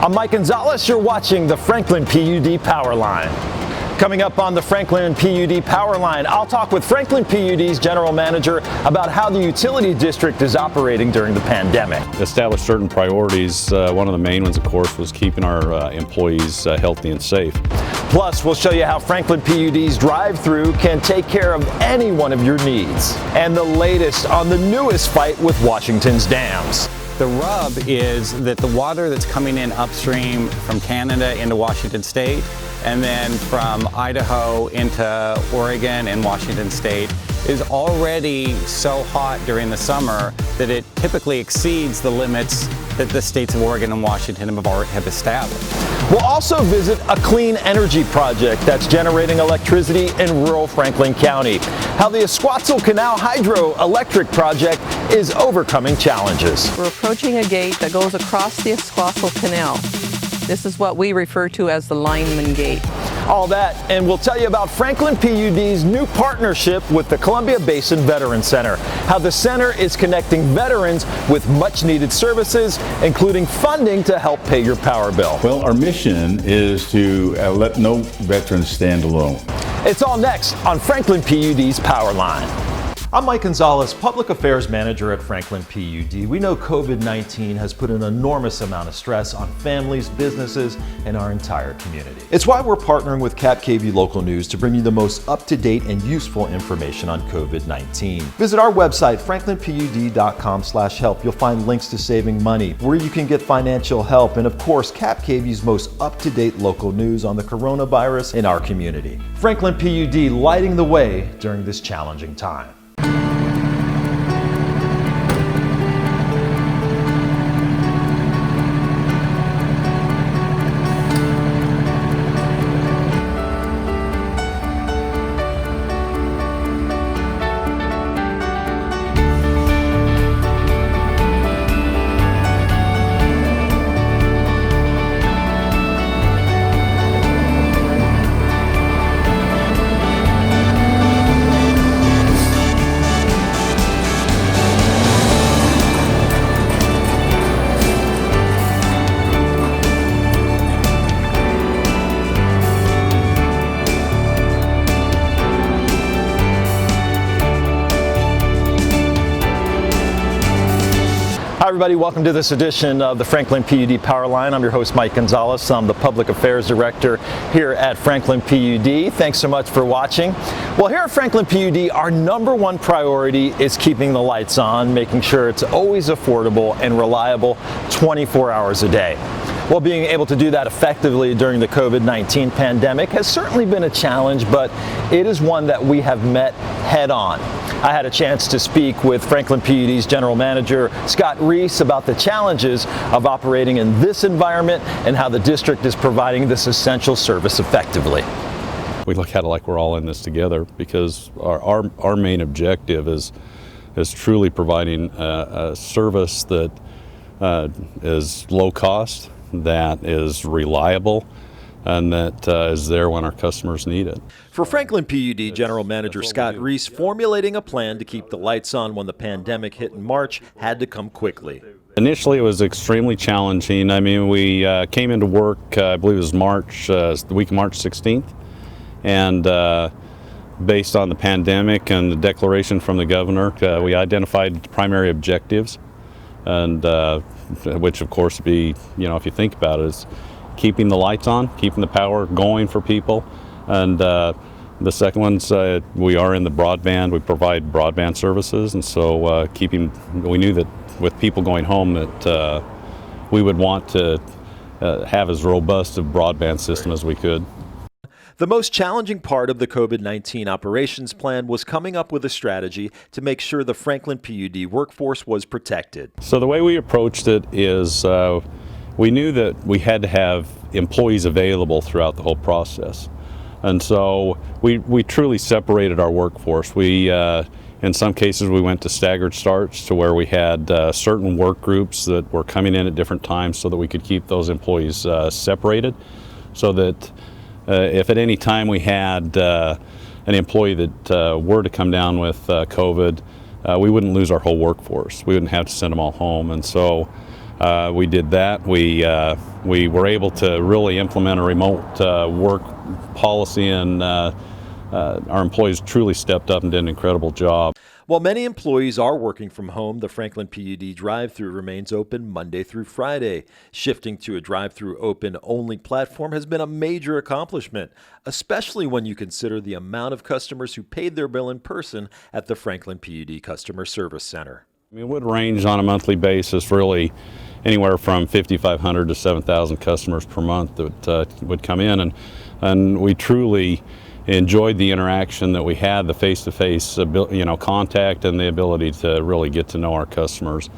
I'm Mike Gonzalez. You're watching the Franklin PUD Power Line. Coming up on the Franklin PUD Power Line, I'll talk with Franklin PUD's general manager about how the utility district is operating during the pandemic. Establish certain priorities. One of the main ones, of course, was keeping our employees healthy and safe. Plus, we'll show you how Franklin PUD's Drive-Thru can take care of any one of your needs. And the latest on the newest fight with Washington's dams. The rub is that the water that's coming in upstream from Canada into Washington State and then from Idaho into Oregon and Washington State is already so hot during the summer that it typically exceeds the limits that the states of Oregon and Washington have established. We'll also visit a clean energy project that's generating electricity in rural Franklin County. How the Esquatzel Hydroelectric Project is overcoming challenges. We're approaching a gate that goes across the Esquatzel Canal. This is what we refer to as the lineman gate. All that, and we'll tell you about Franklin PUD's new partnership with the Columbia Basin Veterans Center. How the center is connecting veterans with much needed services, including funding to help pay your power bill. Well, our mission is to let no veterans stand alone. It's all next on Franklin PUD's Power Line. I'm Mike Gonzalez, Public Affairs Manager at Franklin PUD. We know COVID-19 has put an enormous amount of stress on families, businesses, and our entire community. It's why we're partnering with KV Local News to bring you the most up-to-date and useful information on COVID-19. Visit our website, franklinpud.com/help. You'll find links to saving money, where you can get financial help, and of course, KV's most up-to-date local news on the coronavirus in our community. Franklin PUD lighting the way during this challenging time. Hi everybody, welcome to this edition of the Franklin PUD Power Line. I'm your host Mike Gonzalez. I'm the Public Affairs Director here at Franklin PUD. Thanks so much for watching. Well, here at Franklin PUD, our number one priority is keeping the lights on, making sure it's always affordable and reliable 24 hours a day. Well, being able to do that effectively during the COVID-19 pandemic has certainly been a challenge, but it is one that we have met head on. I had a chance to speak with Franklin PUD's General Manager, Scott Rhees, about the challenges of operating in this environment and how the district is providing this essential service effectively. We look at it like we're all in this together because our main objective is truly providing a service that is low cost, that is reliable, and that is there when our customers need it. For Franklin PUD General Manager Scott Rhees, formulating a plan to keep the lights on when the pandemic hit in March had to come quickly. Initially, it was extremely challenging. I mean, we came into work, I believe it was March, the week of March 16th, and based on the pandemic and the declaration from the governor, we identified primary objectives, and which of course would be, if you think about it, is keeping the lights on, keeping the power going for people, and the second one's we are in the broadband. We provide broadband services, and so we knew that with people going home that we would want to have as robust a broadband system as we could. The most challenging part of the COVID-19 operations plan was coming up with a strategy to make sure the Franklin PUD workforce was protected. So the way we approached it is we knew that we had to have employees available throughout the whole process. And so we truly separated our workforce. In some cases, we went to staggered starts to where we had certain work groups that were coming in at different times so that we could keep those employees separated, so that if at any time we had an employee that were to come down with COVID, we wouldn't lose our whole workforce. We wouldn't have to send them all home. And so We did that. We were able to really implement a remote work policy, and our employees truly stepped up and did an incredible job. While many employees are working from home, the Franklin PUD drive-thru remains open Monday through Friday. Shifting to a drive-thru open-only platform has been a major accomplishment, especially when you consider the amount of customers who paid their bill in person at the Franklin PUD Customer Service Center. I mean, it would range on a monthly basis, really anywhere from 5,500 to 7,000 customers per month that would come in, and we truly enjoyed the interaction that we had, the face-to-face contact, and the ability to really get to know our customers.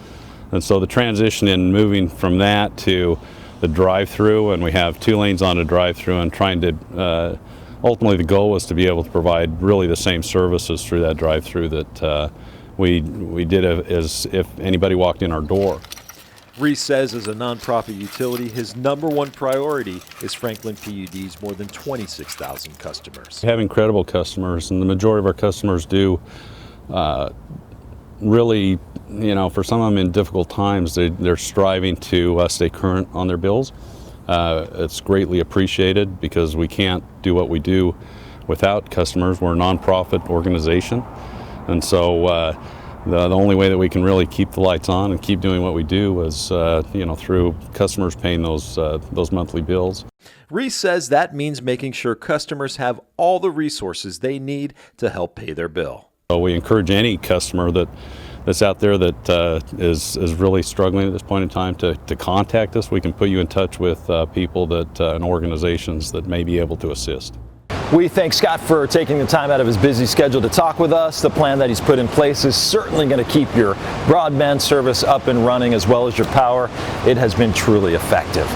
And so the transition in moving from that to the drive-through, and we have 2 lanes on a drive-through, and trying to ultimately the goal was to be able to provide really the same services through that drive-through that we did as if anybody walked in our door. Rhees says as a nonprofit utility, his #1 priority is Franklin PUD's more than 26,000 customers. We have incredible customers, and the majority of our customers do really, for some of them in difficult times, they're striving to stay current on their bills. It's greatly appreciated because we can't do what we do without customers. We're a nonprofit organization, and so the only way that we can really keep the lights on and keep doing what we do is through customers paying those monthly bills. Rhees says that means making sure customers have all the resources they need to help pay their bill. So we encourage any customer that's out there that is really struggling at this point in time to contact us. We can put you in touch with people and organizations that may be able to assist. We thank Scott for taking the time out of his busy schedule to talk with us. The plan that he's put in place is certainly going to keep your broadband service up and running as well as your power. It has been truly effective.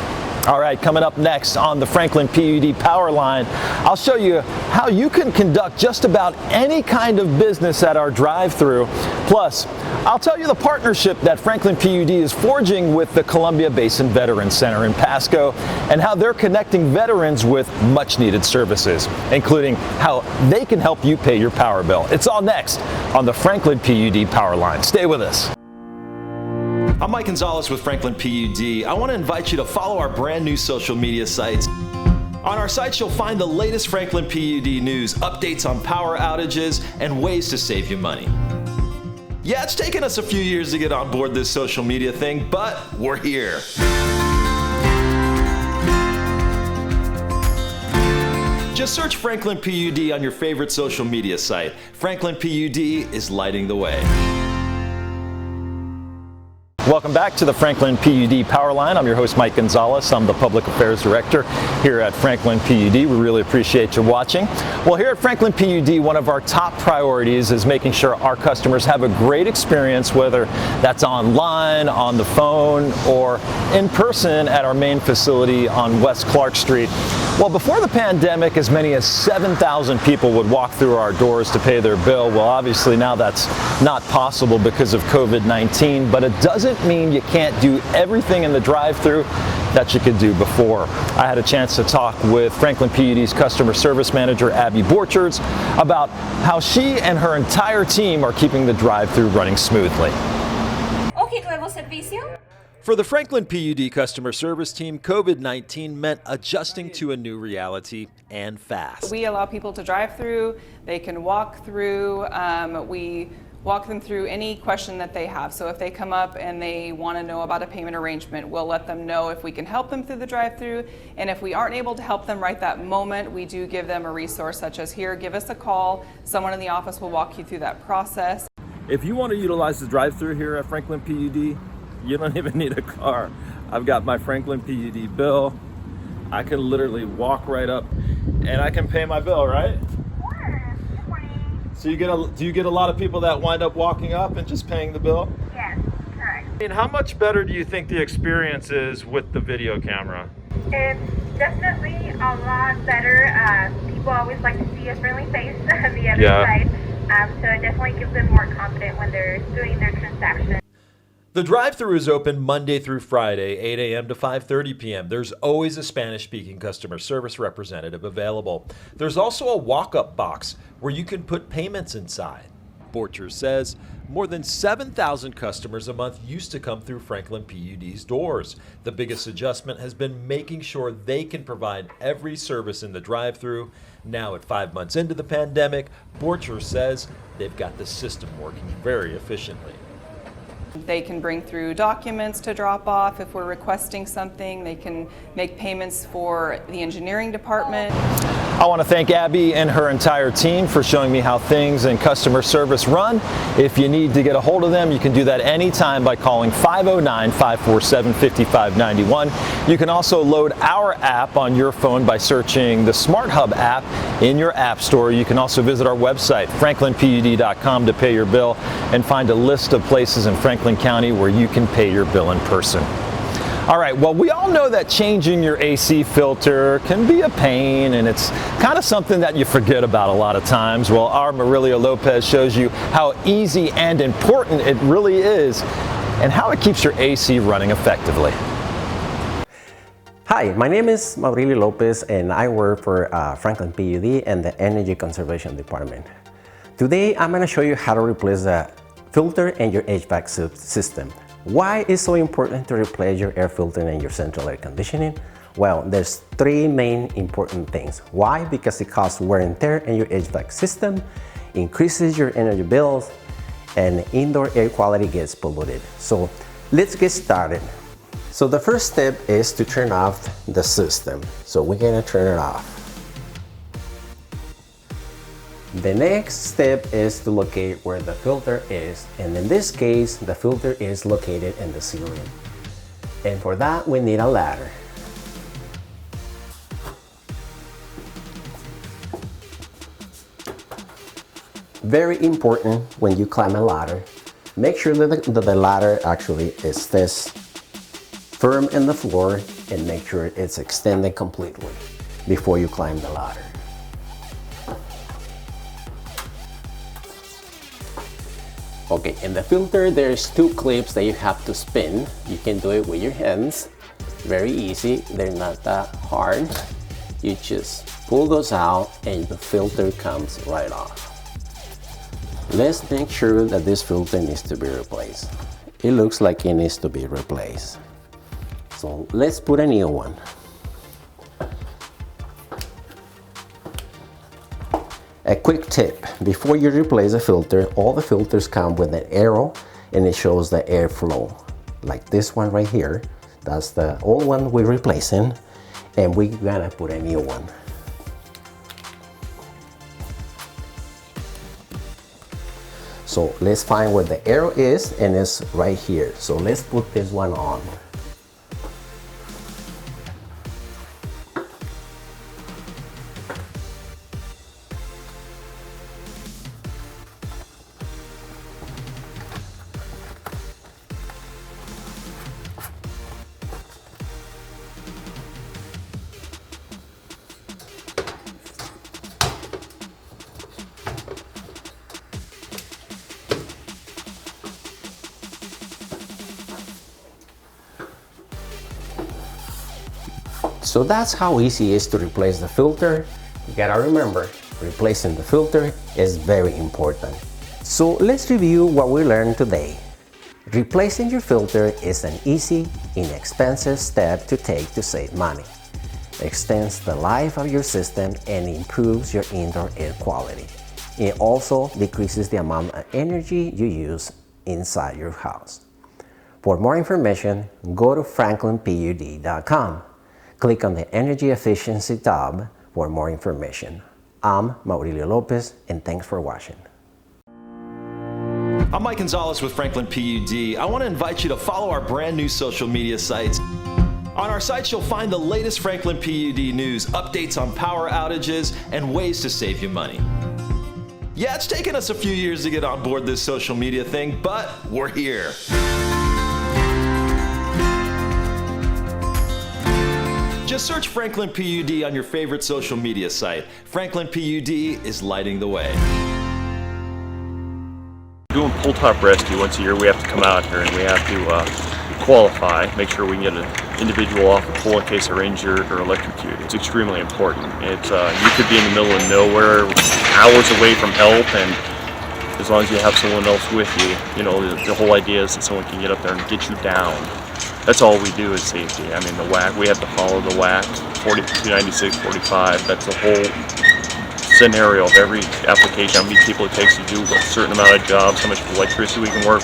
All right, coming up next on the Franklin PUD Power Line, I'll show you how you can conduct just about any kind of business at our drive-thru. Plus, I'll tell you the partnership that Franklin PUD is forging with the Columbia Basin Veterans Center in Pasco and how they're connecting veterans with much-needed services, including how they can help you pay your power bill. It's all next on the Franklin PUD Power Line. Stay with us. I'm Mike Gonzalez with Franklin PUD. I want to invite you to follow our brand new social media sites. On our sites, you'll find the latest Franklin PUD news, updates on power outages, and ways to save you money. Yeah, it's taken us a few years to get on board this social media thing, but we're here. Just search Franklin PUD on your favorite social media site. Franklin PUD is lighting the way. Welcome back to the Franklin PUD Power Line. I'm your host, Mike Gonzalez. I'm the Public Affairs Director here at Franklin PUD. We really appreciate you watching. Well, here at Franklin PUD, one of our top priorities is making sure our customers have a great experience, whether that's online, on the phone, or in person at our main facility on West Clark Street. Well, before the pandemic, as many as 7,000 people would walk through our doors to pay their bill. Well, obviously now that's not possible because of COVID-19, but it doesn't mean you can't do everything in the drive-thru that you could do before. I had a chance to talk with Franklin PUD's customer service manager, Abby Borchards, about how she and her entire team are keeping the drive-thru running smoothly. Okay, nuevo servicio. For the Franklin PUD customer service team, COVID-19 meant adjusting to a new reality and fast. We allow people to drive through, they can walk through, we walk them through any question that they have. So if they come up and they want to know about a payment arrangement, we'll let them know if we can help them through the drive-through. And if we aren't able to help them right that moment, we do give them a resource such as here, give us a call. Someone in the office will walk you through that process. If you want to utilize the drive-through here at Franklin PUD, you don't even need a car. I've got my Franklin PUD bill. I can literally walk right up and I can pay my bill, right? So do you get a lot of people that wind up walking up and just paying the bill? Yes, correct. And how much better do you think the experience is with the video camera? It's definitely a lot better. People always like to see a friendly face on the other side. So it definitely gives them more confidence when they're doing their transaction. The drive-thru is open Monday through Friday, 8 a.m. to 5:30 p.m. There's always a Spanish-speaking customer service representative available. There's also a walk-up box where you can put payments inside. Borcher says more than 7,000 customers a month used to come through Franklin PUD's doors. The biggest adjustment has been making sure they can provide every service in the drive-thru. Now at 5 months into the pandemic, Borcher says they've got the system working very efficiently. They can bring through documents to drop off if we're requesting something. They can make payments for the engineering department. I want to thank Abby and her entire team for showing me how things in customer service run. If you need to get a hold of them, you can do that anytime by calling 509-547-5591. You can also load our app on your phone by searching the Smart Hub app in your app store. You can also visit our website, franklinpud.com, to pay your bill and find a list of places in Franklin County where you can pay your bill in person. All right, well, we all know that changing your AC filter can be a pain, and it's kind of something that you forget about a lot of times. Well, our Maurilio Lopez shows you how easy and important it really is and how it keeps your AC running effectively. Hi, my name is Maurilio Lopez, and I work for Franklin PUD and the Energy Conservation Department. Today, I'm going to show you how to replace the filter in your HVAC system. Why is it so important to replace your air filter and your central air conditioning? Well, there's three main important things. Why? Because it causes wear and tear in your HVAC system, increases your energy bills, and indoor air quality gets polluted. So let's get started. So the first step is to turn off the system. So we're gonna turn it off. The next step is to locate where the filter is, and in this case, the filter is located in the ceiling. And for that, we need a ladder. Very important when you climb a ladder, make sure that the ladder actually stays firm in the floor and make sure it's extended completely before you climb the ladder. Okay, in the filter, there's two clips that you have to spin. You can do it with your hands. Very easy, they're not that hard. You just pull those out and the filter comes right off. Let's make sure that this filter needs to be replaced. It looks like it needs to be replaced. So let's put a new one. A quick tip, before you replace a filter, all the filters come with an arrow and it shows the airflow. Like this one right here, that's the old one we're replacing, and we're gonna put a new one. So let's find where the arrow is, and it's right here. So let's put this one on. So that's how easy it is to replace the filter. You gotta remember, replacing the filter is very important. So let's review what we learned today. Replacing your filter is an easy, inexpensive step to take to save money. Extends the life of your system and improves your indoor air quality. It also decreases the amount of energy you use inside your house. For more information, go to franklinpud.com. Click on the Energy Efficiency tab for more information. I'm Maurilio Lopez, and thanks for watching. I'm Mike Gonzalez with Franklin PUD. I want to invite you to follow our brand new social media sites. On our sites, you'll find the latest Franklin PUD news, updates on power outages, and ways to save you money. Yeah, it's taken us a few years to get on board this social media thing, but we're here. Just search Franklin PUD on your favorite social media site. Franklin PUD is lighting the way. Doing pull top rescue once a year, we have to come out here and we have to qualify, make sure we can get an individual off the pole in case they're injured or electrocuted. It's extremely important. It's you could be in the middle of nowhere, hours away from help, and as long as you have someone else with you. You know, the whole idea is that someone can get up there and get you down. That's all we do is safety. I mean, the WAC, we have to follow the WAC, 296, 45. That's the whole scenario of every application, how many people it takes to do a certain amount of jobs, how much electricity we can work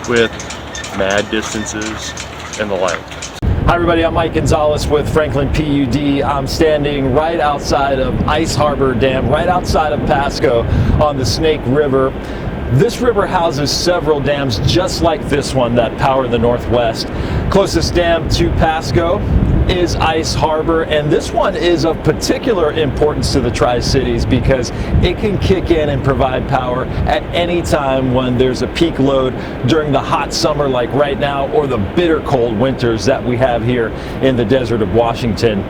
with, mad distances, and the like. Hi everybody, I'm Mike Gonzalez with Franklin PUD. I'm standing right outside of Ice Harbor Dam, right outside of Pasco on the Snake River. This river houses several dams just like this one that power the Northwest. Closest dam to Pasco is Ice Harbor, and this one is of particular importance to the Tri-Cities because it can kick in and provide power at any time when there's a peak load during the hot summer like right now, or the bitter cold winters that we have here in the desert of Washington.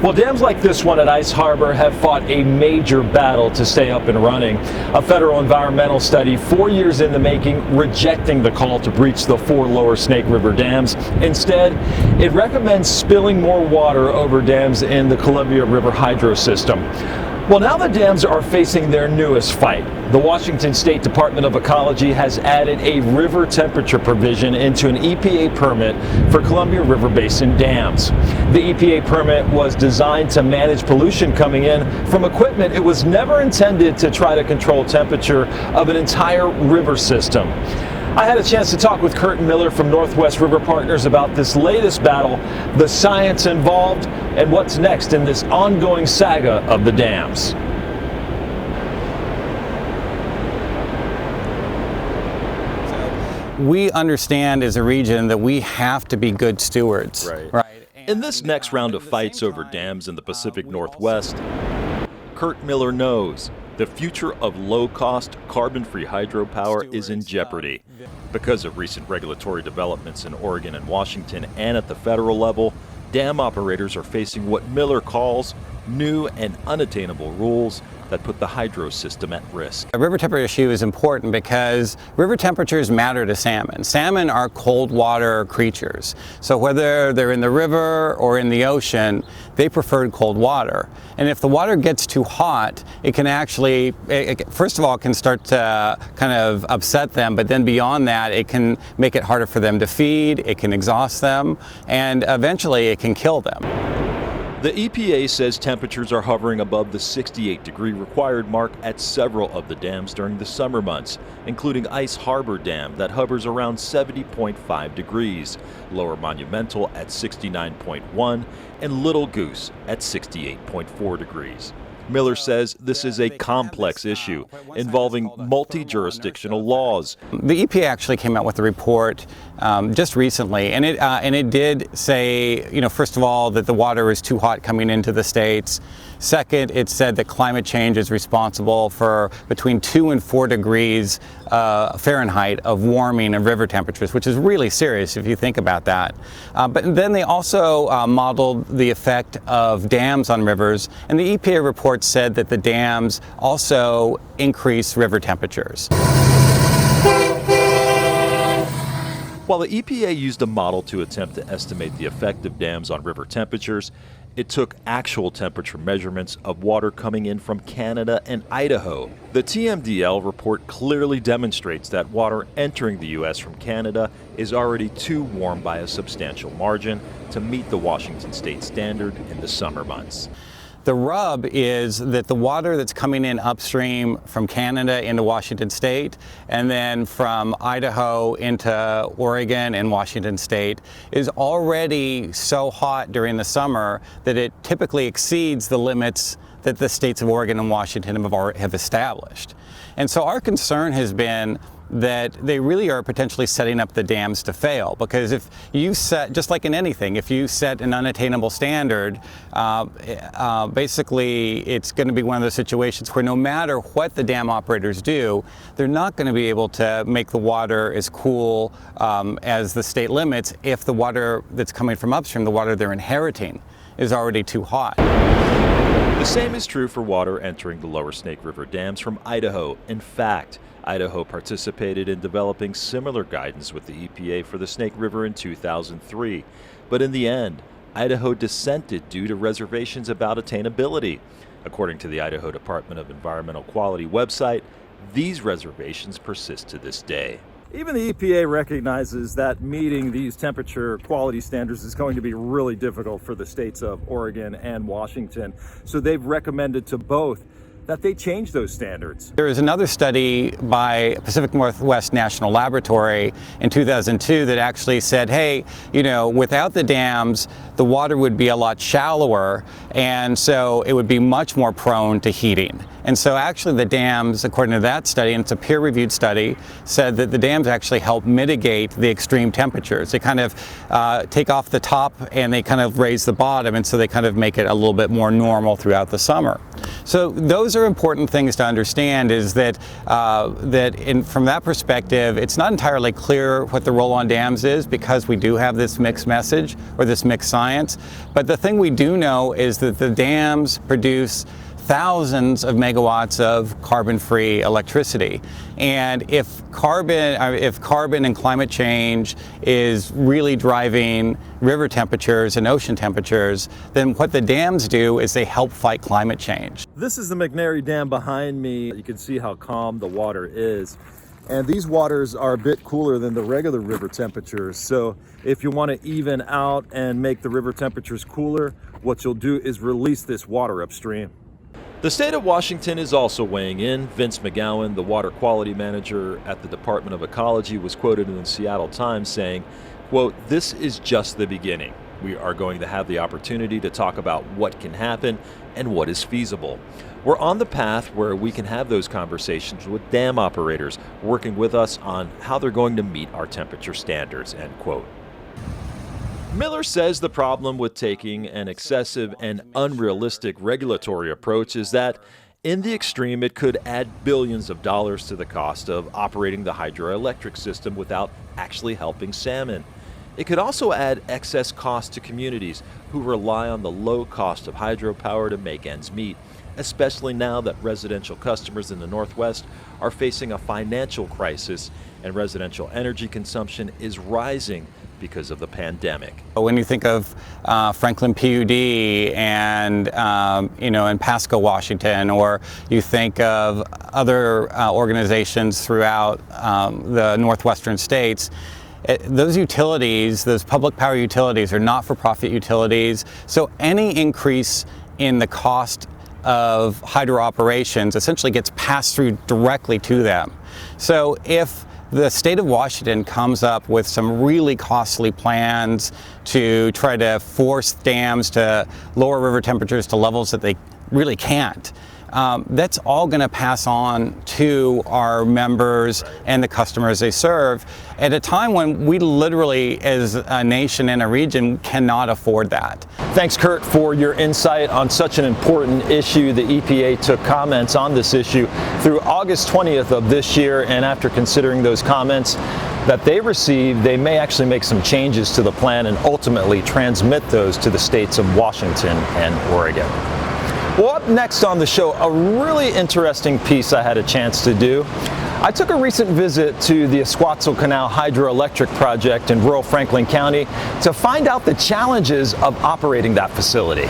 Well, dams like this one at Ice Harbor have fought a major battle to stay up and running. A federal environmental study 4 years in the making rejecting the call to breach the 4 lower Snake River dams. Instead, it recommends spilling more water over dams in the Columbia River hydro system. Well, now the dams are facing their newest fight. The Washington State Department of Ecology has added a river temperature provision into an EPA permit for Columbia River Basin dams. The EPA permit was designed to manage pollution coming in from equipment. It was never intended to try to control temperature of an entire river system. I had a chance to talk with Kurt Miller from Northwest River Partners about this latest battle, the science involved, and what's next in this ongoing saga of the dams. We understand as a region that we have to be good stewards. Right. In this next round of fights over dams in the Pacific Northwest, Kurt Miller knows the future of low-cost, carbon-free hydropower is in jeopardy. Because of recent regulatory developments in Oregon and Washington and at the federal level, dam operators are facing what Miller calls new and unattainable rules that put the hydro system at risk. A river temperature issue is important because river temperatures matter to salmon. Salmon are cold water creatures. So whether they're in the river or in the ocean, they prefer cold water. And if the water gets too hot, it can actually, first of all, it can start to kind of upset them, but then beyond that, it can make it harder for them to feed, it can exhaust them, and eventually it can kill them. The EPA says temperatures are hovering above the 68-degree required mark at several of the dams during the summer months, including Ice Harbor Dam that hovers around 70.5 degrees, Lower Monumental at 69.1, and Little Goose at 68.4 degrees. Miller says this is a complex issue involving multi-jurisdictional laws. The EPA actually came out with a report just recently, and it did say, first of all, that the water is too hot coming into the states. Second, it said that climate change is responsible for between 2 and 4 degrees Fahrenheit of warming of river temperatures, which is really serious if you think about that. But then they also modeled the effect of dams on rivers, and the EPA report said that the dams also increase river temperatures. While the EPA used a model to attempt to estimate the effect of dams on river temperatures, it took actual temperature measurements of water coming in from Canada and Idaho. The TMDL report clearly demonstrates that water entering the U.S. from Canada is already too warm by a substantial margin to meet the Washington State standard in the summer months. The rub is that the water that's coming in upstream from Canada into Washington State and then from Idaho into Oregon and Washington State is already so hot during the summer that it typically exceeds the limits that the states of Oregon and Washington have established. And so our concern has been that they really are potentially setting up the dams to fail, because if you set, just like in anything, if you set an unattainable standard, basically it's going to be one of those situations where no matter what the dam operators do, they're not going to be able to make the water as cool as the state limits if the water that's coming from upstream, the water they're inheriting, is already too hot. The same is true for water entering the lower Snake River dams from Idaho. In fact, Idaho participated in developing similar guidance with the EPA for the Snake River in 2003. But in the end, Idaho dissented due to reservations about attainability. According to the Idaho Department of Environmental Quality website, These reservations persist to this day. Even the EPA recognizes that meeting these temperature quality standards is going to be really difficult for the states of Oregon and Washington. So they've recommended to both that they change those standards. There is another study by Pacific Northwest National Laboratory in 2002 that actually said, hey, you know, without the dams, the water would be a lot shallower, and so it would be much more prone to heating. And so actually the dams, according to that study, and it's a peer-reviewed study, said that the dams actually help mitigate the extreme temperatures. They kind of take off the top and they kind of raise the bottom, and so they kind of make it a little bit more normal throughout the summer. So those are important things to understand, is that from that perspective, it's not entirely clear what the role on dams is, because we do have this mixed message or this mixed science. But the thing we do know is that the dams produce thousands of megawatts of carbon-free electricity. And if carbon and climate change is really driving river temperatures and ocean temperatures, then what the dams do is they help fight climate change. This is the McNary Dam behind me. You can see how calm the water is. And these waters are a bit cooler than the regular river temperatures. So if you want to even out and make the river temperatures cooler, what you'll do is release this water upstream. The state of Washington is also weighing in. Vince McGowan, the water quality manager at the Department of Ecology, was quoted in the Seattle Times saying, quote, "This is just the beginning. We are going to have the opportunity to talk about what can happen and what is feasible. We're on the path where we can have those conversations with dam operators working with us on how they're going to meet our temperature standards," end quote. Miller says the problem with taking an excessive and unrealistic regulatory approach is that, in the extreme, it could add billions of dollars to the cost of operating the hydroelectric system without actually helping salmon. It could also add excess cost to communities who rely on the low cost of hydropower to make ends meet, especially now that residential customers in the Northwest are facing a financial crisis and residential energy consumption is rising because of the pandemic. When you think of Franklin PUD and in Pasco, Washington, or you think of other organizations throughout the northwestern states, those utilities, those public power utilities, are not-for-profit utilities. So any increase in the cost of hydro operations essentially gets passed through directly to them. So if the state of Washington comes up with some really costly plans to try to force dams to lower river temperatures to levels that they really can't, that's all going to pass on to our members and the customers they serve at a time when we literally, as a nation and a region, cannot afford that. Thanks, Kurt, for your insight on such an important issue. The EPA took comments on this issue through August 20th of this year, and after considering those comments that they received, they may actually make some changes to the plan and ultimately transmit those to the states of Washington and Oregon. Well, up next on the show, a really interesting piece I had a chance to do. I took a recent visit to the Esquatzel Canal Hydroelectric Project in rural Franklin County to find out the challenges of operating that facility.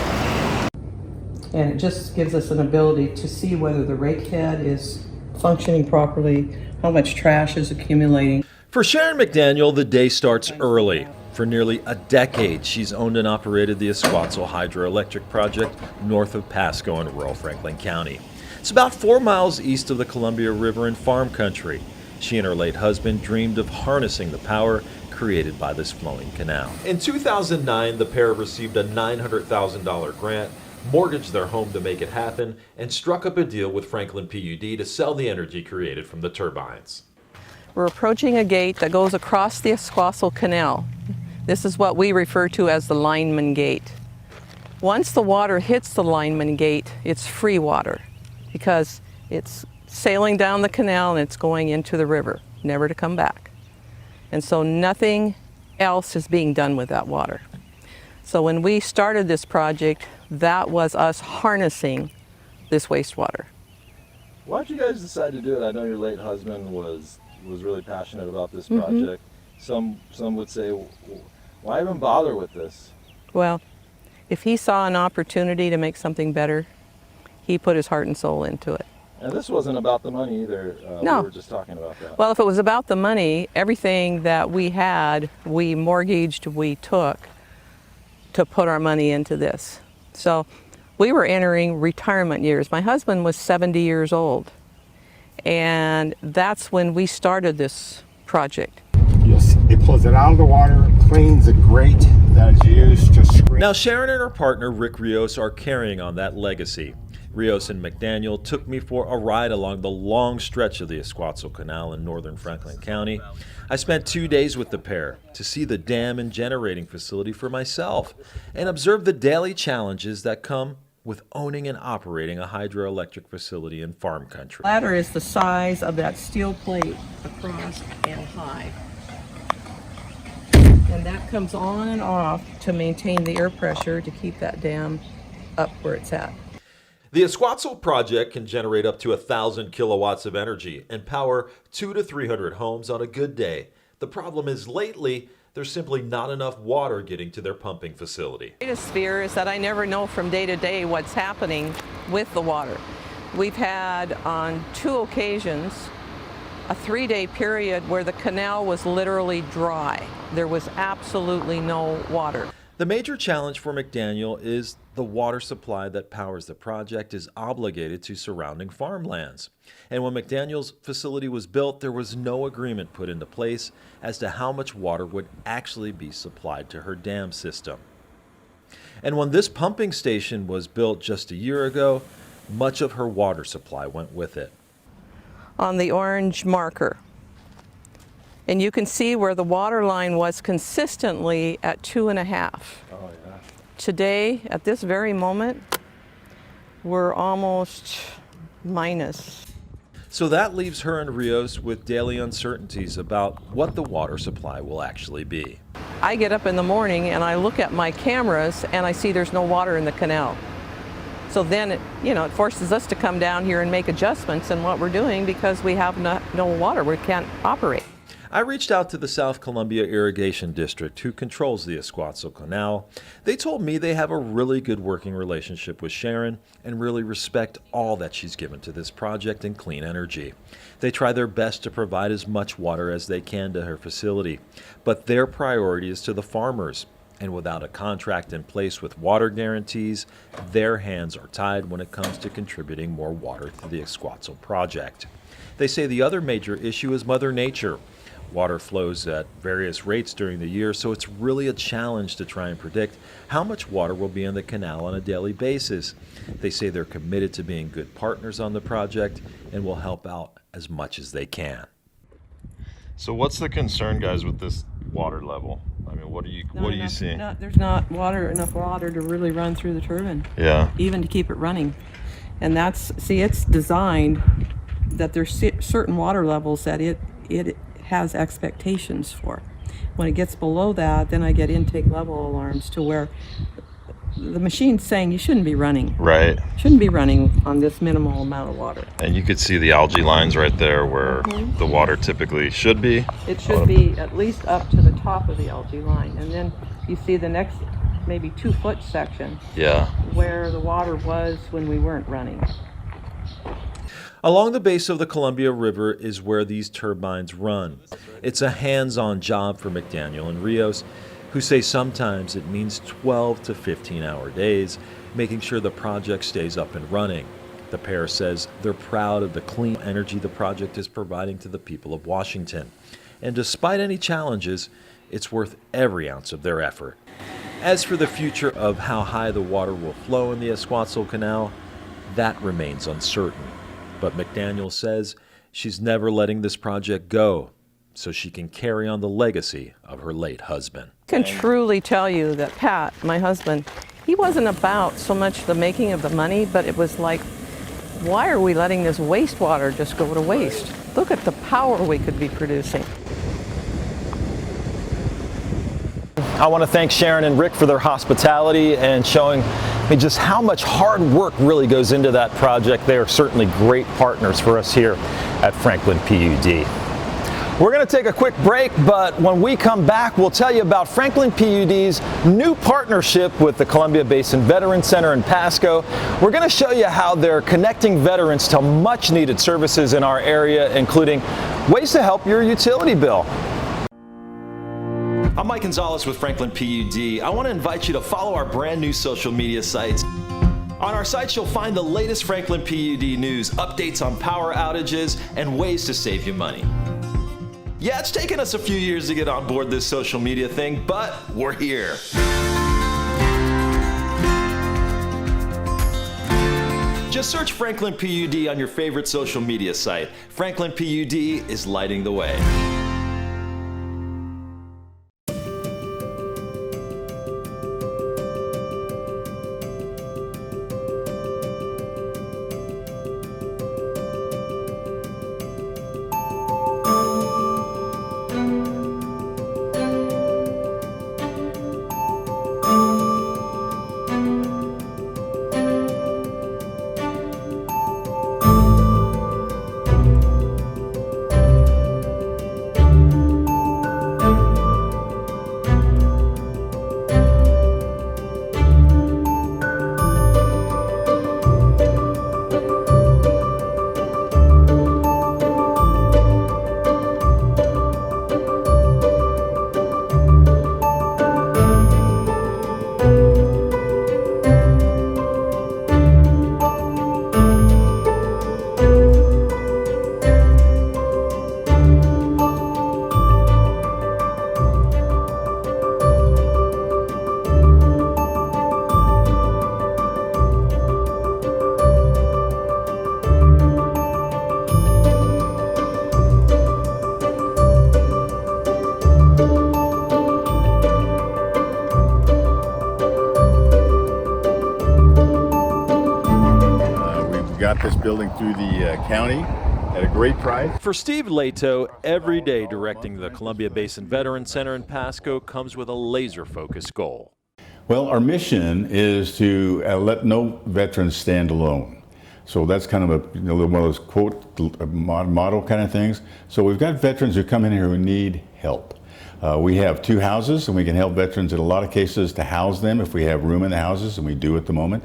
And it just gives us an ability to see whether the rake head is functioning properly, how much trash is accumulating. For Sharon McDaniel, the day starts early. For nearly a decade, she's owned and operated the Esquatzel Hydroelectric Project north of Pasco in rural Franklin County. It's about 4 miles east of the Columbia River in farm country. She and her late husband dreamed of harnessing the power created by this flowing canal. In 2009, the pair received a $900,000 grant, mortgaged their home to make it happen, and struck up a deal with Franklin PUD to sell the energy created from the turbines. We're approaching a gate that goes across the Esquatzel Canal. This is what we refer to as the lineman gate. Once the water hits the lineman gate, it's free water because it's sailing down the canal and it's going into the river, never to come back. And so nothing else is being done with that water. So when we started this project, that was us harnessing this wastewater. Why did you guys decide to do it? I know your late husband was really passionate about this project. Some would say, why even bother with this? Well, if he saw an opportunity to make something better, he put his heart and soul into it. And this wasn't about the money either. No. We were just talking about that. Well, if it was about the money, everything that we had, we mortgaged, we took to put our money into this. So we were entering retirement years. My husband was 70 years old, and that's when we started this project. Yes, it pulls it out of the water, cleans the grate that is used to screen. Now Sharon and her partner Rick Rhees are carrying on that legacy. Rhees and McDaniel took me for a ride along the long stretch of the Esquatzel Canal in northern Franklin County. I spent 2 days with the pair to see the dam and generating facility for myself and observe the daily challenges that come with owning and operating a hydroelectric facility in farm country. The ladder is the size of that steel plate across and high. And that comes on and off to maintain the air pressure to keep that dam up where it's at. The Esquatzel project can generate up to 1,000 kilowatts of energy and power 200 to 300 homes on a good day. The problem is lately, there's simply not enough water getting to their pumping facility. The greatest fear is that I never know from day to day what's happening with the water. We've had on 2 occasions a 3-day period where the canal was literally dry. There was absolutely no water. The major challenge for McDaniel is the water supply that powers the project is obligated to surrounding farmlands. And when McDaniel's facility was built, there was no agreement put into place as to how much water would actually be supplied to her dam system. And when this pumping station was built just a year ago, much of her water supply went with it. On the orange marker. And you can see where the water line was consistently at 2.5. Oh, yeah. Today, at this very moment, we're almost minus. So that leaves her and Rhees with daily uncertainties about what the water supply will actually be. I get up in the morning and I look at my cameras and I see there's no water in the canal. So then, it forces us to come down here and make adjustments in what we're doing because we have no water. We can't operate. I reached out to the South Columbia Irrigation District, who controls the Esquatzel Canal. They told me they have a really good working relationship with Sharon and really respect all that she's given to this project in clean energy. They try their best to provide as much water as they can to her facility, but their priority is to the farmers. And without a contract in place with water guarantees, their hands are tied when it comes to contributing more water to the Esquatzel project. They say the other major issue is Mother Nature. Water flows at various rates during the year, so it's really a challenge to try and predict how much water will be in the canal on a daily basis. They say they're committed to being good partners on the project and will help out as much as they can. So what's the concern, guys, with this water level? I mean, what are you seeing? There's not enough water to really run through the turbine. Yeah. Even to keep it running. And it's designed that there's certain water levels that it has expectations for. When it gets below that, then I get intake level alarms to where the machine's saying you shouldn't be running. Right. Shouldn't be running on this minimal amount of water. And you could see the algae lines right there where the water typically should be. It should be at least up to the top of the algae line. And then you see the next maybe 2-foot section. Yeah. Where the water was when we weren't running. Along the base of the Columbia River is where these turbines run. It's a hands-on job for McDaniel and Rhees, who say sometimes it means 12 to 15-hour days, making sure the project stays up and running. The pair says they're proud of the clean energy the project is providing to the people of Washington. And despite any challenges, it's worth every ounce of their effort. As for the future of how high the water will flow in the Esquatzel Canal, that remains uncertain. But McDaniel says she's never letting this project go so she can carry on the legacy of her late husband. I can truly tell you that Pat, my husband, he wasn't about so much the making of the money, but it was like, why are we letting this wastewater just go to waste? Look at the power we could be producing. I want to thank Sharon and Rick for their hospitality and showing me just how much hard work really goes into that project. They are certainly great partners for us here at Franklin PUD. We're going to take a quick break, but when we come back, we'll tell you about Franklin PUD's new partnership with the Columbia Basin Veterans Center in Pasco. We're going to show you how they're connecting veterans to much needed services in our area, including ways to help your utility bill. I'm Mike Gonzalez with Franklin PUD. I want to invite you to follow our brand new social media sites. On our sites, you'll find the latest Franklin PUD news, updates on power outages, and ways to save you money. Yeah, it's taken us a few years to get on board this social media thing, but we're here. Just search Franklin PUD on your favorite social media site. Franklin PUD is lighting the way. Got this building through the county at a great price. For Steve Leto, every day directing the Columbia Basin Veterans Center in Pasco comes with a laser-focused goal. Well, our mission is to let no veterans stand alone. So that's kind of one of those quote motto kind of things. So we've got veterans who come in here who need help. We have 2 houses, and we can help veterans in a lot of cases to house them if we have room in the houses, and we do at the moment.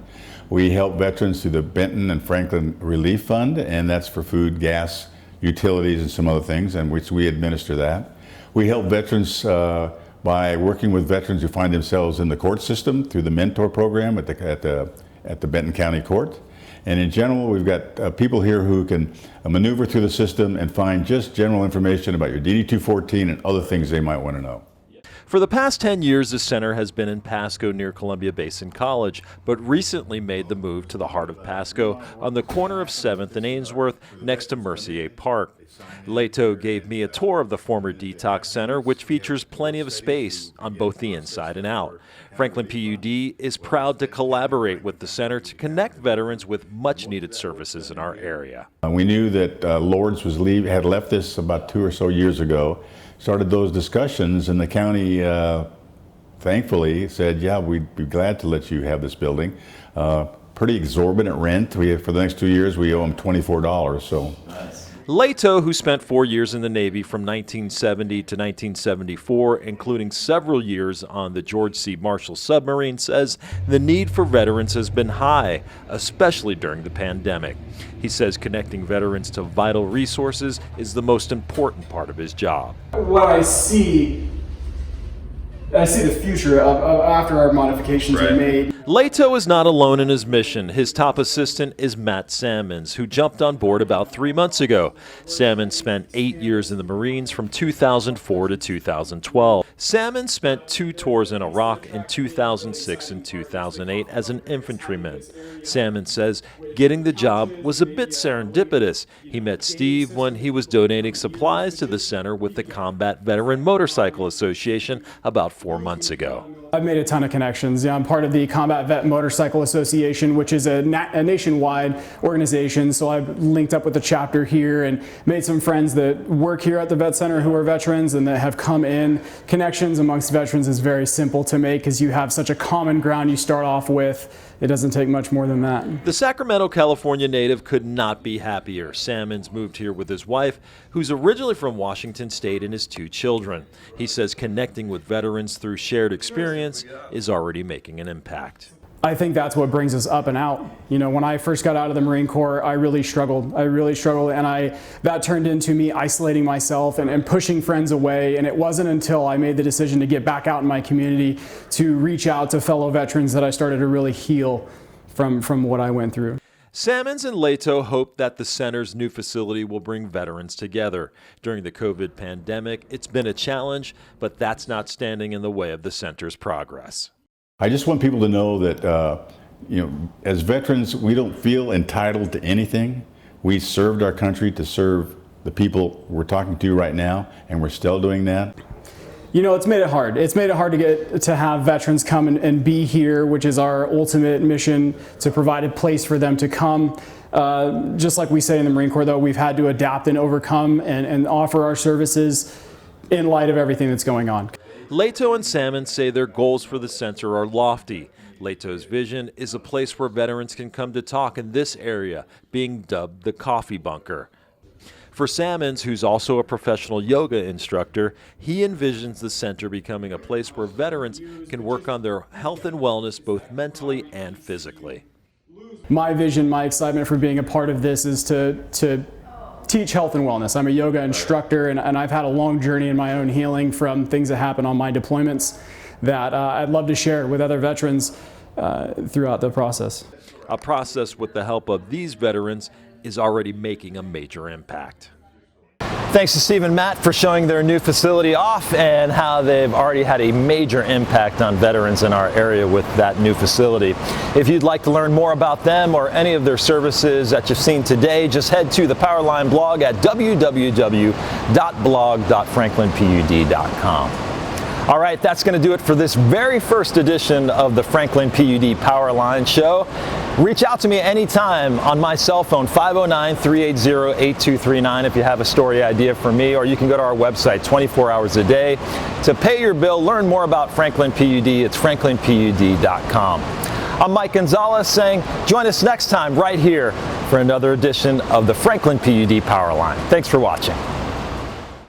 We help veterans through the Benton and Franklin Relief Fund, and that's for food, gas, utilities, and some other things, and which we administer that. We help veterans by working with veterans who find themselves in the court system through the mentor program at the Benton County Court. And in general, we've got people here who can maneuver through the system and find just general information about your DD-214 and other things they might want to know. For the past 10 years, the center has been in Pasco near Columbia Basin College, but recently made the move to the heart of Pasco on the corner of 7th and Ainsworth next to Mercier Park. Leto gave me a tour of the former detox center, which features plenty of space on both the inside and out. Franklin PUD is proud to collaborate with the center to connect veterans with much needed services in our area. We knew that Lords had left this about 2 or so years ago. Started those discussions, and the county thankfully said, yeah, we'd be glad to let you have this building. Pretty exorbitant rent. For the next 2 years, we owe them $24. So. Nice. Leto, who spent 4 years in the Navy from 1970 to 1974, including several years on the George C. Marshall submarine, says the need for veterans has been high, especially during the pandemic. He says connecting veterans to vital resources is the most important part of his job. What I see the future after our modifications are made. Leto is not alone in his mission. His top assistant is Matt Sammons, who jumped on board about 3 months ago. Sammons spent 8 years in the Marines from 2004 to 2012. Sammons spent 2 tours in Iraq in 2006 and 2008 as an infantryman. Sammons says getting the job was a bit serendipitous. He met Steve when he was donating supplies to the center with the Combat Veteran Motorcycle Association about 4 months ago. I've made a ton of connections. I'm part of the Combat Vet Motorcycle Association, which is a nationwide organization. So I've linked up with the chapter here and made some friends that work here at the Vet Center who are veterans and that have come in. Connections amongst veterans is very simple to make because you have such a common ground you start off with. it doesn't take much more than that. The Sacramento, California native could not be happier. Salmons moved here with his wife, who's originally from Washington State, and his 2 children. He says connecting with veterans through shared experience is already making an impact. I think that's what brings us up and out. You know, when I first got out of the Marine Corps, I really struggled, and that turned into me isolating myself and pushing friends away. And it wasn't until I made the decision to get back out in my community to reach out to fellow veterans that I started to really heal from what I went through. Salmons and Leto hope that the center's new facility will bring veterans together. During the COVID pandemic, it's been a challenge, but that's not standing in the way of the center's progress. I just want people to know that, as veterans, we don't feel entitled to anything. We served our country to serve the people we're talking to right now, and we're still doing that. You know, it's made it hard. It's made it hard to have veterans come and be here, which is our ultimate mission, to provide a place for them to come. Just like we say in the Marine Corps, though, we've had to adapt and overcome and offer our services in light of everything that's going on. Leto and Salmon say their goals for the center are lofty. Leto's vision is a place where veterans can come to talk in this area, being dubbed the coffee bunker. For Salmons, who's also a professional yoga instructor, he envisions the center becoming a place where veterans can work on their health and wellness both mentally and physically. My vision, my excitement for being a part of this is to teach health and wellness. I'm a yoga instructor, and I've had a long journey in my own healing from things that happen on my deployments that I'd love to share with other veterans throughout the process. A process with the help of these veterans is already making a major impact. Thanks to Steve and Matt for showing their new facility off and how they've already had a major impact on veterans in our area with that new facility. If you'd like to learn more about them or any of their services that you've seen today, just head to the Powerline blog at www.blog.franklinpud.com. All right, that's going to do it for this very first edition of the Franklin PUD Powerline Show. Reach out to me anytime on my cell phone, 509-380-8239, if you have a story idea for me, or you can go to our website 24 hours a day to pay your bill, learn more about Franklin PUD. It's franklinpud.com. I'm Mike Gonzalez saying join us next time right here for another edition of the Franklin PUD Powerline. Thanks for watching.